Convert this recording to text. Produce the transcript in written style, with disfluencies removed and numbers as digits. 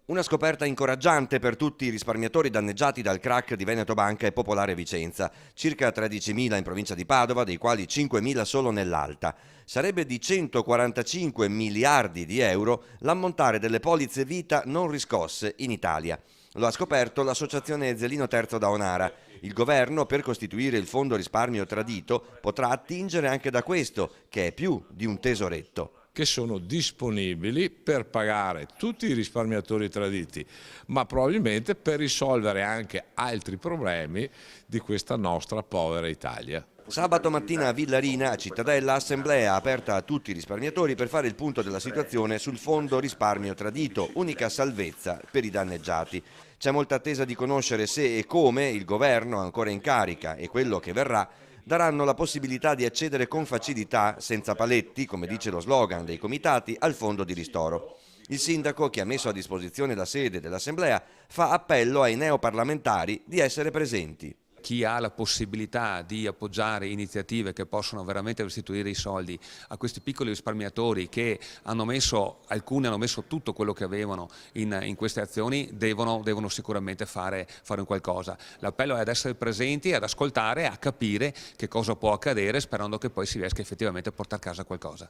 Una scoperta incoraggiante per tutti i risparmiatori danneggiati dal crack di Veneto Banca e Popolare Vicenza, circa 13.000 in provincia di Padova, dei quali 5.000 solo nell'Alta. Sarebbe di 145 miliardi di euro l'ammontare delle polizze vita non riscosse in Italia. Lo ha scoperto l'associazione Zelino Terzo da Onara. Il governo, per costituire il fondo risparmio tradito, potrà attingere anche da questo, che è più di un tesoretto. Che sono disponibili per pagare tutti i risparmiatori traditi, ma probabilmente per risolvere anche altri problemi di questa nostra povera Italia. Sabato mattina a Villarina, a Cittadella, assemblea aperta a tutti i risparmiatori per fare il punto della situazione sul fondo risparmio tradito, unica salvezza per i danneggiati. C'è molta attesa di conoscere se e come il governo ancora in carica e quello che verrà daranno la possibilità di accedere con facilità, senza paletti, come dice lo slogan dei comitati, al fondo di ristoro. Il sindaco, che ha messo a disposizione la sede dell'assemblea, fa appello ai neoparlamentari di essere presenti. Chi ha la possibilità di appoggiare iniziative che possono veramente restituire i soldi a questi piccoli risparmiatori che alcuni hanno messo tutto quello che avevano in queste azioni, devono sicuramente fare un qualcosa. L'appello è ad essere presenti, ad ascoltare, a capire che cosa può accadere, sperando che poi si riesca effettivamente a portare a casa qualcosa.